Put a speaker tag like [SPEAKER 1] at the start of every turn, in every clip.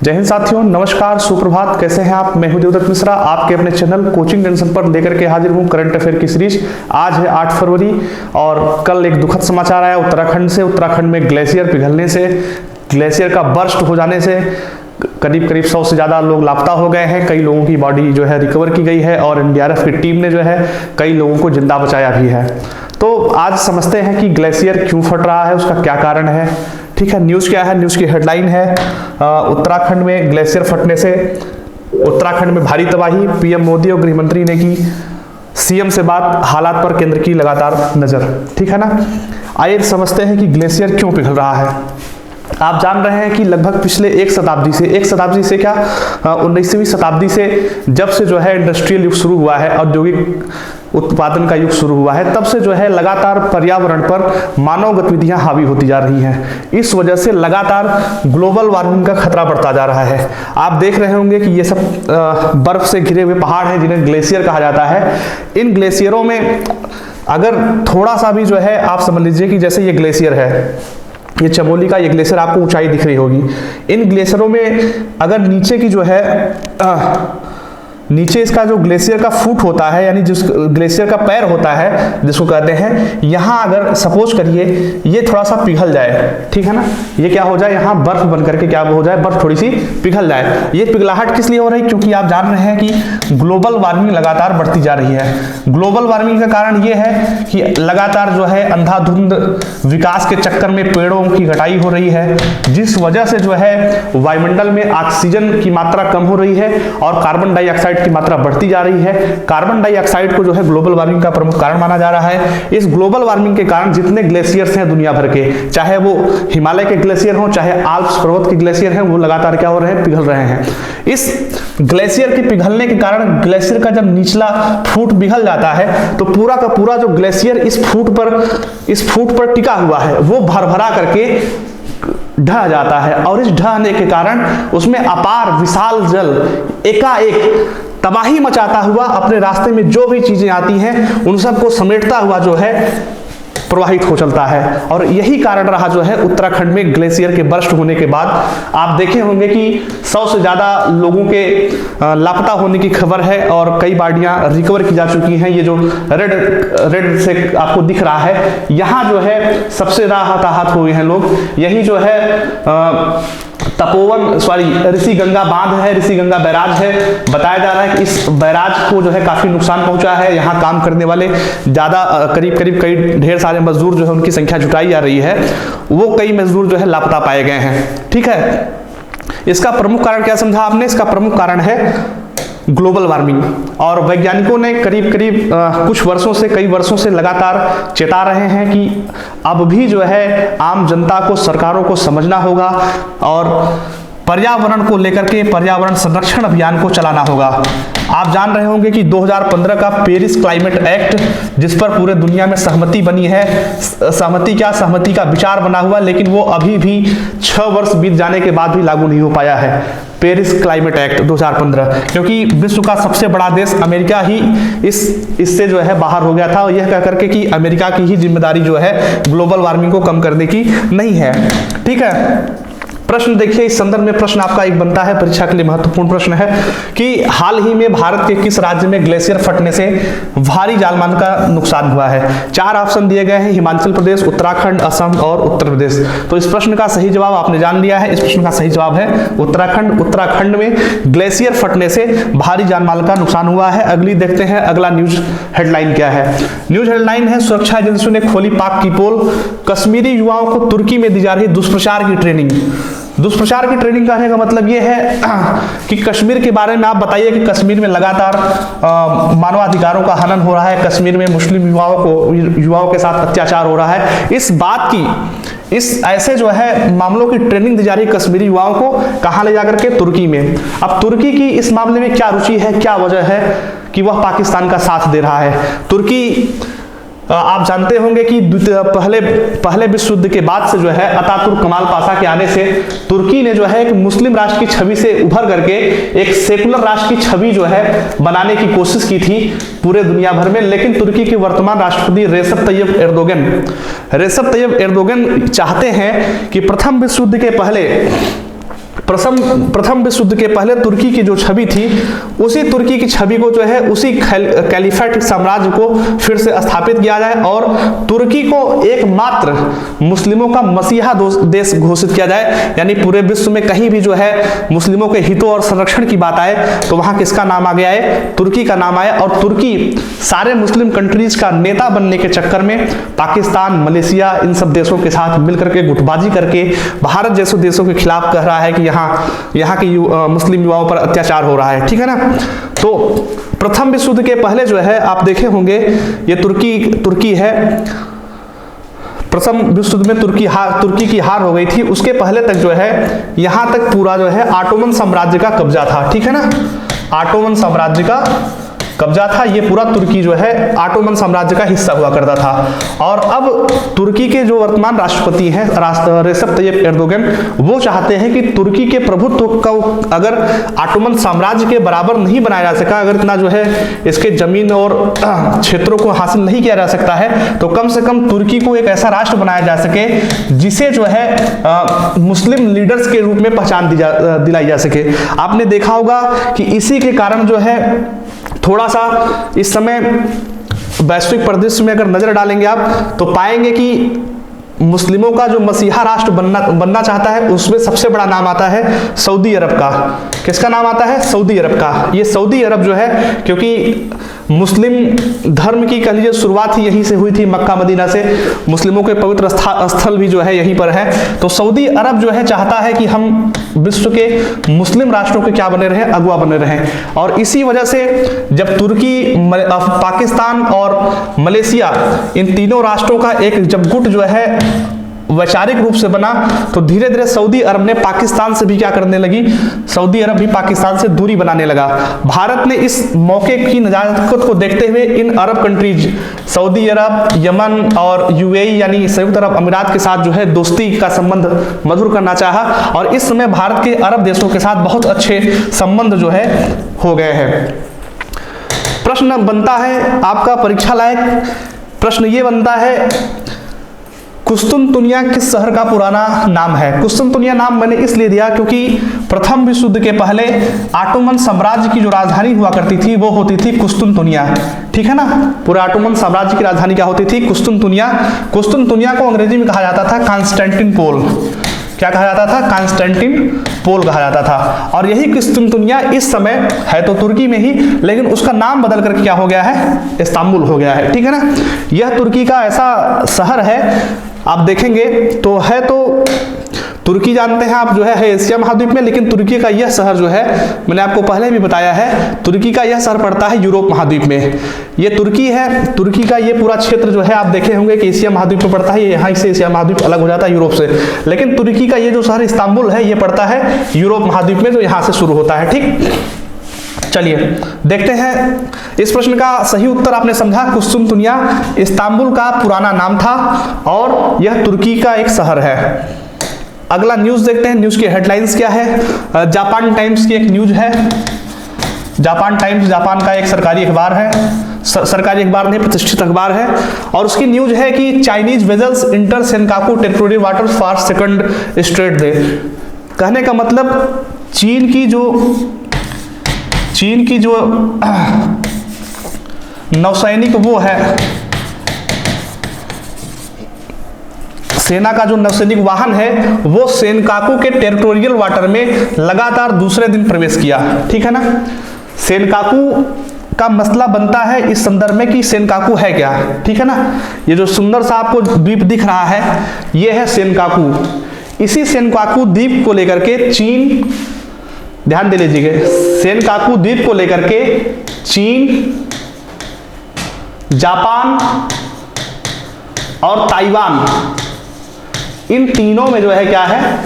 [SPEAKER 1] जय हिंद साथियों, नमस्कार, सुप्रभात। कैसे हैं आप? मैं हूं देवदत्त मिश्रा, आपके अपने चैनल कोचिंग जंक्शन पर लेकर के हाजिर हूं करंट अफेयर की सीरीज। आज है 8 फरवरी और कल एक दुखद समाचार आया उत्तराखंड से। उत्तराखंड में ग्लेशियर पिघलने से, ग्लेशियर का बर्स्ट हो जाने से करीब 100 से ज़्यादा लोग लापता हो गए हैं। कई लोगों की बॉडी जो है रिकवर की गई है और एनडीआरएफ की टीम ने जो है कई लोगों को जिंदा बचाया भी है। तो आज समझते हैं कि ग्लेशियर क्यों फट रहा है, उसका क्या कारण है। ठीक है, न्यूज़ क्या है? न्यूज़ की हेडलाइन है उत्तराखंड में ग्लेशियर फटने से उत्तराखंड में भारी तबाही, पीएम मोदी और गृह मंत्री ने की सीएम से बात, हालात पर केंद्र की लगातार नजर। ठीक है ना, आइए समझते हैं कि ग्लेशियर क्यों पिघल रहा है। आप जान रहे हैं कि लगभग पिछले एक शताब्दी से क्या 19वीं शताब्दी से जब से जो है इंडस्ट्रियल युग शुरू हुआ है, औद्योगिक उत्पादन का युग शुरू हुआ है, तब से जो है लगातार पर्यावरण पर मानव गतिविधियां हावी होती जा रही हैं। इस वजह से लगातार ग्लोबल वार्मिंग का खतरा बढ़ता जा रहा है। आप देख रहे होंगे कि ये सब बर्फ से घिरे हुए पहाड़ हैं जिन्हें ग्लेशियर कहा जाता है। इन ग्लेशियरों में अगर थोड़ा सा भी जो है, आप समझ लीजिए कि जैसे ये ग्लेशियर है, ये चमोली का ये ग्लेशियर आपको ऊंचाई दिख रही होगी। इन ग्लेशियरों में अगर नीचे की जो है नीचे इसका जो ग्लेशियर का फुट होता है, यानी जिस ग्लेशियर का पैर होता है जिसको कहते हैं, यहाँ अगर सपोज करिए ये थोड़ा सा पिघल जाए, ठीक है ना, ये क्या हो जाए, यहाँ बर्फ बन करके क्या हो जाए, बर्फ थोड़ी सी पिघल जाए। ये पिघलाहट किस लिए हो रही है? क्योंकि आप जान रहे हैं कि ग्लोबल वार्मिंग लगातार बढ़ती जा रही है। ग्लोबल वार्मिंग का कारण ये है कि लगातार जो है अंधाधुंध विकास के चक्कर में पेड़ों की कटाई हो रही है, जिस वजह से जो है वायुमंडल में ऑक्सीजन की मात्रा कम हो रही है और कार्बन डाइऑक्साइड की मात्रा बढ़ती जा रही है। कार्बन डाइऑक्साइड को जो है ग्लोबल वार्मिंग का प्रमुख कारण माना जा रहा है। इस ग्लोबल वार्मिंग के कारण जितने ग्लेशियर्स हैं दुनिया भर के, चाहे वो हिमालय के ग्लेशियर हों, चाहे आल्प्स पर्वत के ग्लेशियर हैं, वो लगातार क्या हो रहे हैं, पिघल रहे हैं। इस ग्लेशियर के पिघलने के कारण ग्लेशियर का जब निचला फुट पिघल जाता है तो पूरा का पूरा जो ग्लेशियर इस फुट पर टिका हुआ है वो भरभरा करके ढह जाता है, और इस ढहने के कारण उसमें अपार विशाल जल एकाएक तबाही मचाता हुआ अपने रास्ते में जो भी चीजें आती हैं उन सबको समेटता हुआ जो है प्रवाहित हो चलता है। और यही कारण रहा जो है उत्तराखंड में ग्लेशियर के बर्स्ट होने के बाद आप देखे होंगे कि 100 से ज़्यादा लोगों के लापता होने की खबर है और कई बॉडियां रिकवर की जा चुकी हैं। ये जो रेड से आपको दिख रहा है, यहाँ जो है सबसे हताहत हुए हैं लोग। यही जो है ऋषि गंगा बांध है, ऋषि गंगा बैराज है। बताया जा रहा है कि इस बैराज को जो है काफी नुकसान पहुंचा है। यहाँ काम करने वाले ज्यादा करीब कई ढेर सारे मजदूर जो है उनकी संख्या जुटाई जा रही है, वो कई मजदूर जो है लापता पाए गए हैं। ठीक है, इसका प्रमुख कारण क्या समझा आपने? इसका प्रमुख कारण है ग्लोबल वार्मिंग। और वैज्ञानिकों ने करीब कुछ वर्षों से, कई वर्षों से लगातार चेता रहे हैं कि अब भी जो है आम जनता को, सरकारों को समझना होगा और पर्यावरण को लेकर के पर्यावरण संरक्षण अभियान को चलाना होगा। आप जान रहे होंगे कि 2015 का पेरिस क्लाइमेट एक्ट, जिस पर पूरे दुनिया में सहमति बनी है, सहमति का विचार बना हुआ, लेकिन वो अभी भी 6 वर्ष बीत जाने के बाद भी लागू नहीं हो पाया है। पेरिस क्लाइमेट एक्ट 2015, क्योंकि विश्व का सबसे बड़ा देश अमेरिका ही इससे जो है बाहर हो गया था, और यह कह करके कि अमेरिका की ही जिम्मेदारी जो है ग्लोबल वार्मिंग को कम करने की नहीं है। ठीक है, प्रश्न देखिए, इस संदर्भ में प्रश्न आपका एक बनता है, परीक्षा के लिए महत्वपूर्ण प्रश्न है कि हाल ही में भारत के किस राज्य में ग्लेशियर फटने से भारी जानमाल का नुकसान हुआ है? 4 ऑप्शन दिए गए हैं, हिमाचल प्रदेश, उत्तराखंड, असम और उत्तर प्रदेश। तो इस प्रश्न का सही जवाब आपने जान लिया है। इस प्रश्न का सही जवाब है उत्तराखंड। उत्तराखंड में ग्लेशियर फटने से भारी जानमाल का नुकसान हुआ है। अगली देखते हैं, अगला न्यूज हेडलाइन क्या है। न्यूज हेडलाइन है, सुरक्षा एजेंसियों ने खोली पाक की पोल, कश्मीरी युवाओं को तुर्की में दी जा रही दुष्प्रचार की ट्रेनिंग। दुष्प्रचार की ट्रेनिंग कहने का मतलब यह है कि कश्मीर के बारे में आप बताइए कि कश्मीर में लगातार मानवाधिकारों का हनन हो रहा है, कश्मीर में मुस्लिम युवाओं के साथ अत्याचार हो रहा है। इस बात की, इस ऐसे जो है मामलों की ट्रेनिंग दी जा रही है कश्मीरी युवाओं को, कहां ले जाकर के? तुर्की में। अब तुर्की की इस मामले में क्या रुचि है, क्या वजह है कि वह पाकिस्तान का साथ दे रहा है? तुर्की, आप जानते होंगे कि पहले विश्व युद्ध के बाद से जो है अतातुर्क कमाल पाशा के आने से तुर्की ने जो है एक मुस्लिम राष्ट्र की छवि से उभर करके एक सेकुलर राष्ट्र की छवि जो है बनाने की कोशिश की थी पूरे दुनिया भर में। लेकिन तुर्की के वर्तमान राष्ट्रपति रेसेप तैयब एर्दोगन चाहते हैं कि प्रथम विश्व युद्ध के पहले प्रथम विश्व युद्ध के पहले तुर्की की जो छवि थी, उसी तुर्की की छवि को जो है उसी कैलिफेट साम्राज्य को फिर से स्थापित किया जाए और तुर्की को एकमात्र मुस्लिमों का मसीहा देश घोषित किया जाए। यानी पूरे विश्व में कहीं भी जो है मुस्लिमों के हितों और संरक्षण की बात आए तो वहां किसका नाम आ गया है, तुर्की का नाम आया। और तुर्की सारे मुस्लिम कंट्रीज का नेता बनने के चक्कर में पाकिस्तान, मलेशिया, इन सब देशों के साथ मिलकर के गुटबाजी करके भारत जैसे देशों के खिलाफ कह रहा है कि यहाँ के मुस्लिम युवाओं पर अत्याचार हो रहा है, ठीक है ना। तो प्रथम विश्व युद्ध के पहले जो है आप देखे होंगे ये तुर्की है। प्रथम विश्व युद्ध में तुर्की की हार हो गई थी। उसके पहले तक जो है यहां तक पूरा जो है ऑटोमन साम्राज्य का कब्जा था, ठीक है ना। ऑटोमन साम्राज्य का कब्जा था, ये पूरा तुर्की जो है ऑटोमन साम्राज्य का हिस्सा हुआ करता था। और अब तुर्की के जो वर्तमान राष्ट्रपति हैं रेसेप तैयप एर्दोगन, वो चाहते हैं कि तुर्की के प्रभुत्व को अगर ऑटोमन साम्राज्य के बराबर नहीं बनाया जा सका, अगर इतना जो है इसके जमीन और क्षेत्रों को हासिल नहीं किया जा सकता है, तो कम से कम तुर्की को एक ऐसा राष्ट्र बनाया जा सके जिसे जो है मुस्लिम लीडर्स के रूप में पहचान दिलाई जा सके। आपने देखा होगा कि इसी के कारण जो है थोड़ा सा इस समय वैश्विक परिदृश्य में अगर नजर डालेंगे आप तो पाएंगे कि मुस्लिमों का जो मसीहा राष्ट्र बनना चाहता है उसमें सबसे बड़ा नाम आता है सऊदी अरब का। किसका नाम आता है? सऊदी अरब का। ये सऊदी अरब जो है, क्योंकि मुस्लिम धर्म की कह लीजिए शुरुआत ही यहीं से हुई थी, मक्का मदीना से। मुस्लिमों के पवित्र स्थल भी जो है यहीं पर है। तो सऊदी अरब जो है चाहता है कि हम विश्व के मुस्लिम राष्ट्रों के क्या बने रहे, अगुआ बने रहे। और इसी वजह से जब तुर्की, पाकिस्तान और मलेशिया, इन तीनों राष्ट्रों का एक जब गुट जो है वैचारिक रूप से बना, तो धीरे धीरे सऊदी अरब ने पाकिस्तान से भी क्या करने लगी, सऊदी अरब भी पाकिस्तान से दूरी बनाने लगा। भारत ने इस मौके की नजाकत को देखते हुए इन अरब कंट्रीज सऊदी अरब, यमन और यूएई यानी संयुक्त अरब अमीरात के साथ जो है दोस्ती का संबंध मधुर करना चाहा। और इस समय भारत के अरब देशों के साथ बहुत अच्छे संबंध जो है हो गए हैं। प्रश्न बनता है आपका परीक्षा लायक प्रश्न ये बनता है, कुस्तुनतुनिया किस शहर का पुराना नाम है? कुस्तुनतुनिया नाम मैंने इसलिए दिया क्योंकि प्रथम विश्व युद्ध के पहले ऑटोमन साम्राज्य की जो राजधानी हुआ करती थी वो होती थी कुस्तुनतुनिया, ठीक है ना। पूरे ऑटोमन साम्राज्य की राजधानी क्या होती थी? कुस्तुनतुनिया। कुस्तुनतुनिया को अंग्रेजी में कहा जाता था कॉन्स्टेंटिनोपल। क्या कहा जाता था? कॉन्स्टेंटिनोपल कहा जाता था। और यही कुस्तुनतुनिया इस समय है तो तुर्की में ही, लेकिन उसका नाम बदल करके क्या हो गया है? इस्तांबुल हो गया है, ठीक है ना। यह तुर्की का ऐसा शहर है, आप देखेंगे तो है, तो तुर्की जानते हैं आप जो है एशिया महाद्वीप में, लेकिन तुर्की का यह शहर जो है, मैंने आपको पहले भी बताया है, तुर्की का यह शहर पड़ता है यूरोप महाद्वीप में। ये तुर्की है, तुर्की का ये पूरा क्षेत्र जो है आप देखे होंगे कि एशिया महाद्वीप में पड़ता है। यहाँ से एशिया महाद्वीप अलग हो जाता है यूरोप से, लेकिन तुर्की का ये जो शहर इस्तांबुल है ये पड़ता है यूरोप महाद्वीप में, जो यहाँ से शुरू होता है, ठीक। चलिए देखते हैं इस प्रश्न का सही उत्तर। आपने समझा, कुस्तुनतुनिया इस्तांबुल का पुराना नाम था और यह तुर्की का एक शहर है। अगला न्यूज देखते हैं, न्यूज की हेडलाइंस क्या है। जापान टाइम्स की एक न्यूज है। जापान टाइम्स जापान का एक सरकारी अखबार है, सरकारी अखबार नहीं, प्रतिष्ठित अखबार है। और उसकी न्यूज है कि Chinese vessels inter Senkaku territorial waters for second straight day. कहने का मतलब चीन की जो नौसैनिक वो है, सेना का जो नौसैनिक वाहन है वो सेनकाकू के टेरिटोरियल वाटर में लगातार दूसरे दिन प्रवेश किया, ठीक है ना। सेनकाकू का मसला बनता है इस संदर्भ में कि सेनकाकू है क्या, ठीक है ना। ये जो सुंदर सा आपको द्वीप दिख रहा है ये है सेनकाकू। इसी सेनकाकू द्वीप को लेकर के चीन, ध्यान दे लीजिए, सेनकाकू द्वीप को लेकर के चीन, जापान और ताइवान, इन तीनों में जो है क्या है,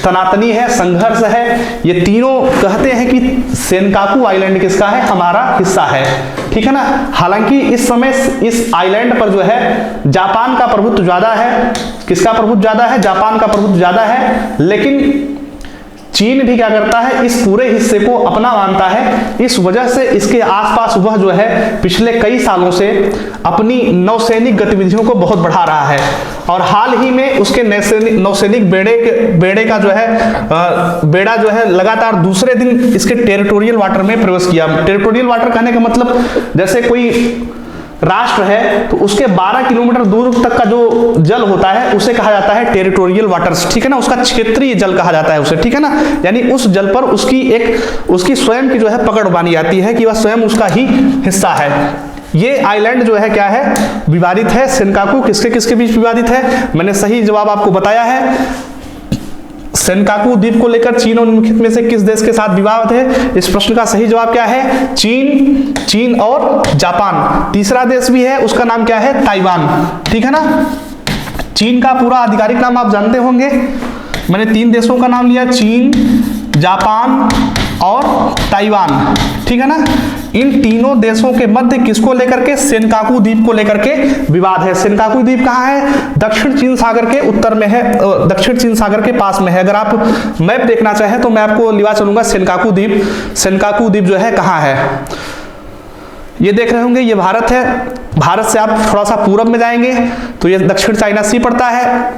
[SPEAKER 1] तनातनी है, संघर्ष है। ये तीनों कहते हैं कि सेनकाकू आइलैंड किसका है? हमारा हिस्सा है, ठीक है ना। हालांकि इस समय इस आइलैंड पर जो है जापान का प्रभुत्व ज्यादा है। किसका प्रभुत्व ज्यादा है? जापान का प्रभुत्व ज्यादा है। लेकिन चीन भी क्या करता है, इस पूरे हिस्से को अपना मानता है। इस वजह से इसके आसपास वह जो है पिछले कई सालों से अपनी नौसैनिक गतिविधियों को बहुत बढ़ा रहा है और हाल ही में उसके नौसैनिक बेड़े का जो है बेड़ा जो है लगातार दूसरे दिन इसके टेरिटोरियल वाटर में प्रवेश किया। टेरिटोरियल वाटर कहने का मतलब जैसे कोई राष्ट्र है तो उसके 12 किलोमीटर दूर तक का जो जल होता है उसे कहा जाता है टेरिटोरियल वाटर्स, ठीक है ना, उसका क्षेत्रीय जल कहा जाता है उसे, ठीक है ना। यानी उस जल पर उसकी स्वयं की जो है पकड़ मानी जाती है कि वह स्वयं उसका ही हिस्सा है। ये आइलैंड जो है क्या है, विवादित है। सेनकाकू किसके किसके बीच विवादित है, मैंने सही जवाब आपको बताया है। सेनकाकू द्वीप को लेकर चीन और निम्नलिखित में से किस देश के साथ विवाद है? इस प्रश्न का सही जवाब क्या है, चीन और जापान। तीसरा देश भी है, उसका नाम क्या है, ताइवान, ठीक है ना। चीन का पूरा आधिकारिक नाम आप जानते होंगे, मैंने 3 देशों का नाम लिया, चीन, जापान और ताइवान, ठीक है ना। इन तीनों देशों के मध्य किसको लेकर के, सेनकाकू द्वीप को लेकर के विवाद है। सेनकाकू द्वीप कहाँ है, दक्षिण चीन सागर के उत्तर में है, दक्षिण चीन सागर के पास में है। अगर आप मैप देखना चाहें तो मैं आपको लिवा चलूंगा सेनकाकू द्वीप। सेनकाकू द्वीप जो है कहाँ है, ये देख रहे होंगे, ये भारत है। भारत से आप थोड़ा सा पूरब में जाएंगे तो ये दक्षिण चाइना सी पड़ता है।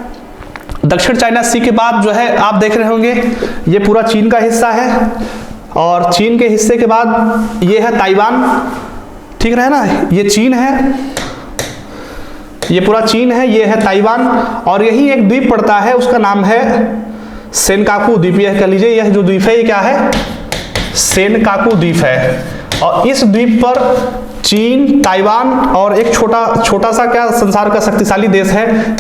[SPEAKER 1] दक्षिण चाइना सी के बाद जो है आप देख रहे होंगे ये पूरा चीन का हिस्सा है और चीन के हिस्से के बाद ये है ताइवान, ठीक रहे ना, ये चीन है, ये पूरा चीन है, ये है ताइवान और यही एक द्वीप पड़ता है उसका नाम है सेनकाकू द्वीप। यह कह लीजिए यह जो द्वीप है ये क्या है, सेनकाकू द्वीप है। और इस द्वीप पर चीन, ताइवान और एक छोटा सा क्या संसार का शक्तिशाली देश है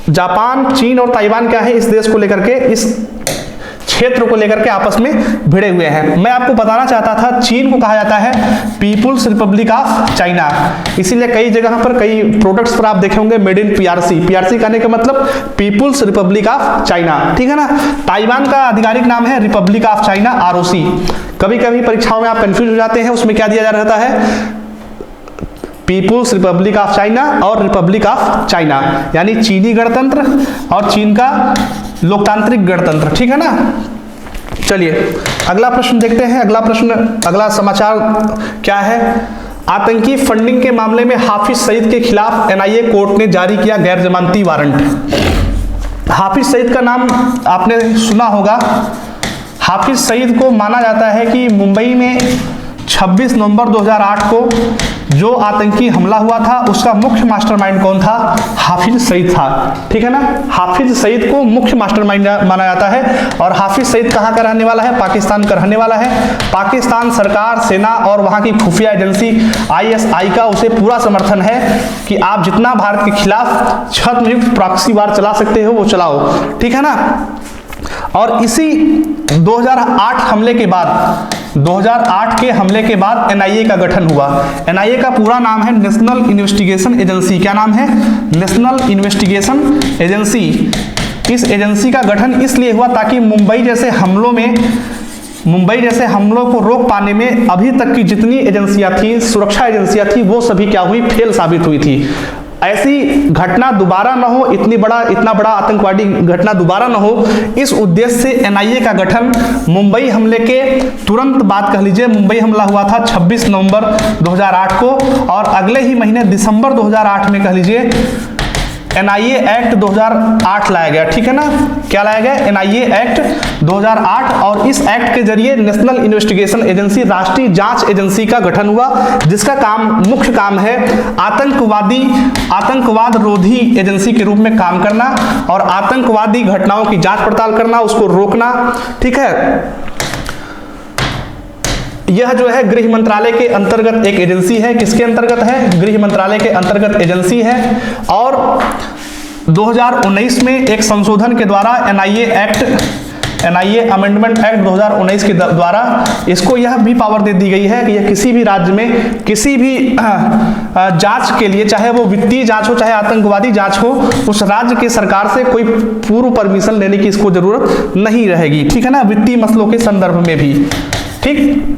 [SPEAKER 1] जापान, चीन और ताइवान क्या है, इस देश को लेकर के, इस क्षेत्र को लेकर के आपस में भिड़े हुए हैं। मैं आपको बताना चाहता था चीन को कहा जाता है पीपुल्स रिपब्लिक ऑफ चाइना, इसीलिए कई जगह पर कई प्रोडक्ट्स पर आप देखे होंगे मेड इन पीआरसी। पीआरसी कहने का मतलब पीपुल्स रिपब्लिक ऑफ चाइना, ठीक है ना। ताइवान का आधिकारिक नाम है रिपब्लिक ऑफ चाइना, आरओसी। कभी कभी परीक्षाओं में आप कंफ्यूज हो जाते हैं, उसमें क्या दिया जा रहता है, पीपुल्स रिपब्लिक ऑफ चाइना और रिपब्लिक ऑफ चाइना, यानी चीनी गणतंत्र और चीन का लोकतांत्रिक गणतंत्र, ठीक है ना। चलिए अगला प्रश्न देखते हैं। अगला समाचार क्या है, आतंकी फंडिंग के मामले में हाफिज सईद के खिलाफ एनआईए कोर्ट ने जारी किया गैर जमानती वारंट। हाफिज सईद का नाम आपने सुना होगा। हाफिज सईद को माना जाता है कि मुंबई में 26 नवंबर 2008 को जो आतंकी हमला हुआ था उसका मुख्य मास्टरमाइंड कौन था, हाफिज सईद था, ठीक है ना। हाफिज सईद को मुख्य मास्टरमाइंड माना जाता है और हाफिज सईद कहाँ का रहने वाला है, पाकिस्तान का रहने वाला है। पाकिस्तान सरकार, सेना और वहाँ की खुफिया एजेंसी आईएसआई का उसे पूरा समर्थन है कि आप जितना भारत के खिलाफ छद्मयुक्त प्रॉक्सी वार चला सकते हो वो चलाओ, ठीक है ना। और इसी 2008 के हमले के बाद एनआईए का गठन हुआ। एनआईए का पूरा नाम है नेशनल इन्वेस्टिगेशन एजेंसी। क्या नाम है, नेशनल इन्वेस्टिगेशन एजेंसी। इस एजेंसी का गठन इसलिए हुआ ताकि मुंबई जैसे हमलों को रोक पाने में अभी तक की जितनी एजेंसियां थी, सुरक्षा एजेंसियां थी, वो सभी क्या हुई, फेल साबित हुई थी। ऐसी घटना दोबारा न हो, इतना बड़ा आतंकवादी घटना दोबारा न हो, इस उद्देश्य से एनआईए का गठन मुंबई हमले के तुरंत बाद कह लीजिए, मुंबई हमला हुआ था 26 नवंबर 2008 को और अगले ही महीने दिसंबर 2008 में कह लीजिए एनआईए एक्ट 2008 लाया गया, ठीक है ना। क्या लाया गया, एनआईए एक्ट 2008 और इस एक्ट के जरिए नेशनल इन्वेस्टिगेशन एजेंसी, राष्ट्रीय जांच एजेंसी का गठन हुआ, जिसका मुख्य काम है आतंकवाद रोधी एजेंसी के रूप में काम करना और आतंकवादी घटनाओं की जांच पड़ताल करना, उसको रोकना, ठीक है। यह जो है गृह मंत्रालय के अंतर्गत एक एजेंसी है। किसके अंतर्गत है, गृह मंत्रालय के अंतर्गत एजेंसी है। और 2019 में एक संशोधन के द्वारा एनआईए अमेंडमेंट एक्ट 2019 के द्वारा इसको यह भी पावर दे दी गई है कि यह किसी भी राज्य में किसी भी जांच के लिए, चाहे वो वित्तीय जांच हो चाहे आतंकवादी जांच हो, उस राज्य की सरकार से कोई पूर्व परमिशन लेने की इसको जरूरत नहीं रहेगी, ठीक है ना, वित्तीय मसलों के संदर्भ में भी, ठीक।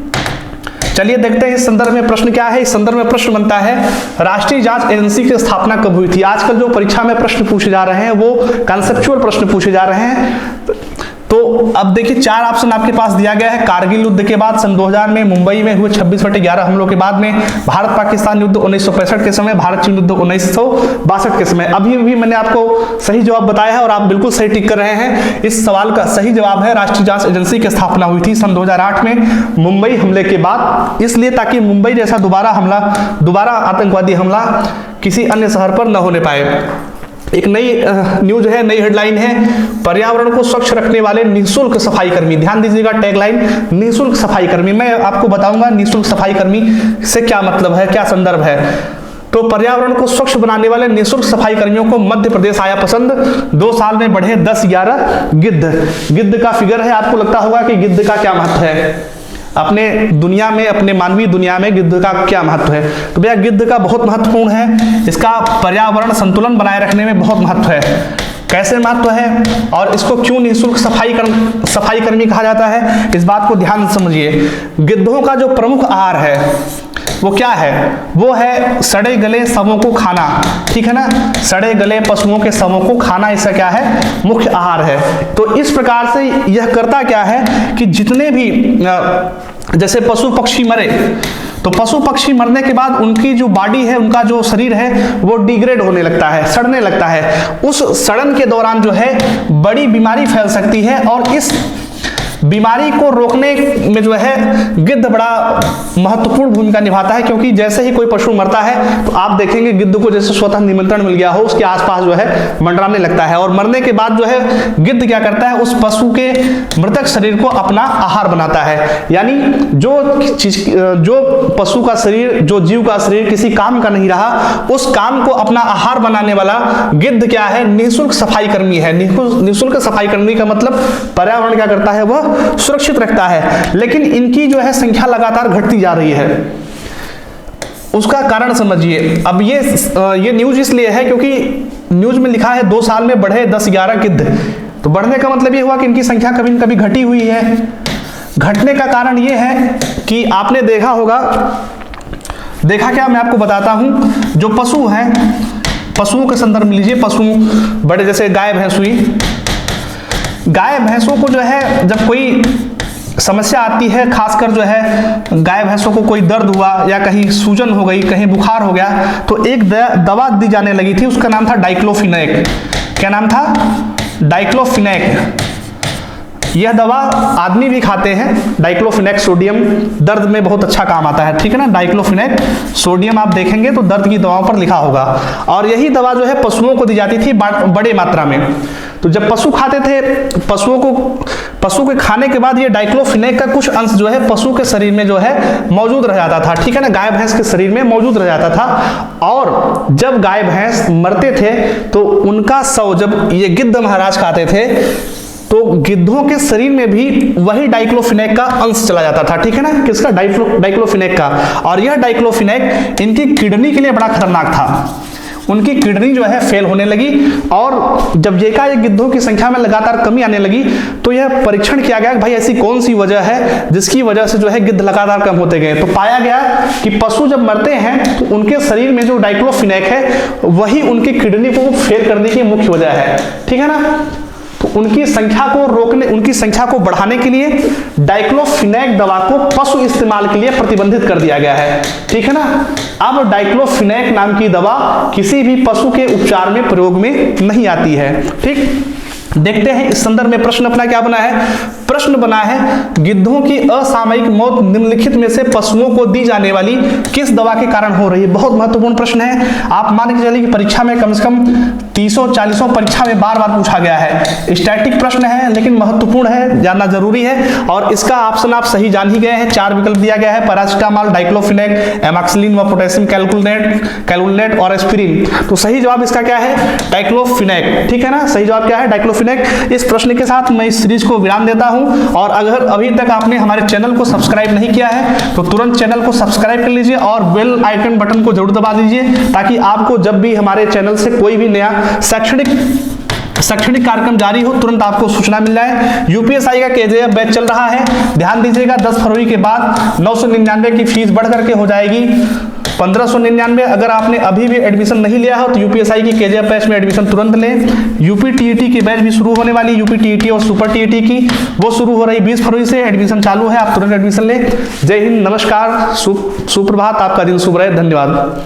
[SPEAKER 1] चलिए देखते हैं इस संदर्भ में प्रश्न क्या है। इस संदर्भ में प्रश्न बनता है राष्ट्रीय जांच एजेंसी की स्थापना कब हुई थी। आजकल जो परीक्षा में प्रश्न पूछे जा रहे हैं वो कॉन्सेप्चुअल प्रश्न पूछे जा रहे हैं। तो अब देखिए 4 ऑप्शन आपके पास दिया गया है। कारगिल युद्ध के बाद, सन 2000 में मुंबई में हुए 26/11 हमलों के बाद में, भारत पाकिस्तान युद्ध 1965 के समय, भारत चीन युद्ध 1962 के समय। अभी भी मैंने आपको सही जवाब बताया है और आप बिल्कुल सही टिक कर रहे हैं। इस सवाल का सही जवाब है राष्ट्रीय जांच एजेंसी की स्थापना हुई थी सन 2008 में मुंबई हमले के बाद, इसलिए ताकि मुंबई जैसा दोबारा आतंकवादी हमला किसी अन्य शहर पर न होने पाए। एक नई न्यूज है, नई हेडलाइन है, पर्यावरण को स्वच्छ रखने वाले निःशुल्क सफाई कर्मी। ध्यान दीजिएगा, टैगलाइन निःशुल्क सफाई कर्मी। मैं आपको बताऊंगा निःशुल्क सफाई कर्मी से क्या मतलब है, क्या संदर्भ है। तो पर्यावरण को स्वच्छ बनाने वाले निःशुल्क सफाई कर्मियों को मध्य प्रदेश आया पसंद। 2 साल में बढ़े 10-11 गिद्ध का फिगर है। आपको लगता होगा कि गिद्ध का क्या महत्व है अपने दुनिया में, अपने मानवीय दुनिया में गिद्ध का क्या महत्व है। तो भैया गिद्ध का बहुत महत्वपूर्ण है, इसका पर्यावरण संतुलन बनाए रखने में बहुत महत्व है। कैसे महत्व है और इसको क्यों निःशुल्क सफाई कर्मी कहा जाता है, इस बात को ध्यान से समझिए। गिद्धों का जो प्रमुख आहार है वो क्या है, वो है सड़े गले शवों को खाना, ठीक है ना, सड़े गले पशुओं के शवों को खाना, इसका क्या है, मुख्य आहार है। तो इस प्रकार से यह करता क्या है कि जितने भी जैसे पशु पक्षी मरे, तो पशु पक्षी मरने के बाद उनकी जो बॉडी है, उनका जो शरीर है वो डिग्रेड होने लगता है, सड़ने लगता है। उस सड़न के दौरान जो है बड़ी बीमारी फैल सकती है और इस बीमारी को रोकने में जो है गिद्ध बड़ा महत्वपूर्ण भूमिका निभाता है, क्योंकि जैसे ही कोई पशु मरता है तो आप देखेंगे गिद्ध को जैसे स्वतः निमंत्रण मिल गया हो, उसके आसपास जो है मंडराने लगता है और मरने के बाद जो है गिद्ध क्या करता है, उस पशु के मृतक शरीर को अपना आहार बनाता है। यानी जो पशु का शरीर, जो जीव का शरीर किसी काम का नहीं रहा, उस काम को अपना आहार बनाने वाला गिद्ध क्या है, निःशुल्क सफाई कर्मी है। निःशुल्क सफाई कर्मी का मतलब पर्यावरण क्या करता है, वह सुरक्षित रखता है। लेकिन इनकी जो है संख्या लगातार घटती जा रही है, उसका कारण समझिए। अब ये न्यूज इसलिए है क्योंकि न्यूज में लिखा है 2 साल में बढ़े 10-11 गिद्ध। तो बढ़ने का मतलब ये हुआ कि इनकी संख्या कभी न कभी घटी हुई है। घटने का कारण ये है कि आपने देखा होगा, देखा क्या, मैं आपको बताता हूं। जो पशु हैं, पशुओं के संदर्भ में लीजिए, पशु बड़े जैसे गाय भैंस हुई, गाय भैंसों को जो है जब कोई समस्या आती है, खासकर जो है गाय भैंसों को कोई दर्द हुआ या कहीं सूजन हो गई, कहीं बुखार हो गया, तो एक दवा दी जाने लगी थी, उसका नाम था डाइक्लोफिनेक। क्या नाम था, डाइक्लोफिनेक। यह दवा आदमी भी खाते हैं, डाइक्लोफिनेक सोडियम, दर्द में बहुत अच्छा काम आता है, ठीक है ना। डाइक्लोफिनेक सोडियम आप देखेंगे तो दर्द की दवाओं पर लिखा होगा। और यही दवा जो है पशुओं को दी जाती थी बड़े मात्रा में। तो जब पशु खाते थे, पशु के खाने के बाद ये डाइक्लोफिनेक का कुछ अंश जो है पशु के शरीर में जो है मौजूद रह जाता था, ठीक है ना, गाय भैंस के शरीर में मौजूद रह जाता था। और जब गाय भैंस मरते थे तो उनका शव जब ये गिद्ध महाराज खाते थे तो गिद्धों के शरीर में भी वही डाइक्लोफिनेक का अंश चला जाता था, ठीक है ना, किसका, डाइक्लोफिनेक का। और यह डाइक्लोफिनेक इनकी किडनी के लिए बड़ा खतरनाक था। उनकी किडनी जो है फेल होने लगी और जब एकाएक गिद्धों की संख्या में लगातार कमी आने लगी तो यह परीक्षण किया गया कि भाई ऐसी कौन सी वजह है जिसकी वजह से जो है गिद्ध लगातार कम होते गए। तो पाया गया कि पशु जब मरते हैं तो उनके शरीर में जो डाइक्लोफिनेक है वही उनकी किडनी को फेल करने की मुख्य वजह है, ठीक है ना। तो उनकी संख्या को रोकने, उनकी संख्या को बढ़ाने के लिए डाइक्लोफिनेक दवा को पशु इस्तेमाल के लिए प्रतिबंधित कर दिया गया है, ठीक है ना। अब डाइक्लोफिनेक नाम की दवा किसी भी पशु के उपचार में प्रयोग में नहीं आती है, ठीक। देखते हैं इस संदर्भ में प्रश्न अपना क्या बना है। प्रश्न बना है गिद्धों की असामयिक मौत निम्नलिखित में से पशुओं को दी जाने वाली किस दवा के कारण हो रही है। बहुत महत्वपूर्ण प्रश्न है। आप मान के चलिए कि परीक्षा में कम से कम 30-40 परीक्षा में बार बार पूछा गया है। स्टैटिक प्रश्न है लेकिन महत्वपूर्ण है, जानना जरूरी है। और इसका ऑप्शन आप सही जान ही गए हैं। 4 विकल्प दिया गया है, पैरासिटामोल, डाइक्लोफिनेक, एमॉक्सिलिन व पोटेशियम कैलकुलेट और एस्पिरिन। तो सही जवाब इसका क्या है, डाइक्लोफिनेक, ठीक है ना। सही जवाब क्या है, डाइक्लोफिनेक। इस प्रश्न के साथ मैं इस सीरीज को विराम देता हूं। और अगर अभी तक आपने हमारे चैनल को सब्सक्राइब नहीं किया है तो तुरंत चैनल को सब्सक्राइब कर लीजिए और बेल आइकन बटन को जरूर दबा दीजिए ताकि आपको जब भी हमारे चैनल से कोई भी नया शैक्षणिक कार्यक्रम जारी हो तुरंत आपको सूचना मिल जाए। यूपीएसआई का केजेएफ बैच चल रहा है, ध्यान दीजिएगा। 10 फरवरी के बाद 999 की फीस बढ़ करके हो जाएगी 1599। अगर आपने अभी भी एडमिशन नहीं लिया हो तो यूपीएसआई की केजीएफ बैच में एडमिशन तुरंत लें। यूपी टीईटी की बैच भी शुरू होने वाली, यूपी टीईटी और सुपर टीईटी की, वो शुरू हो रही 20 फरवरी से, एडमिशन चालू है, आप तुरंत एडमिशन लें। जय हिंद, नमस्कार, सुप्रभात, आपका दिन शुभ रहे, धन्यवाद।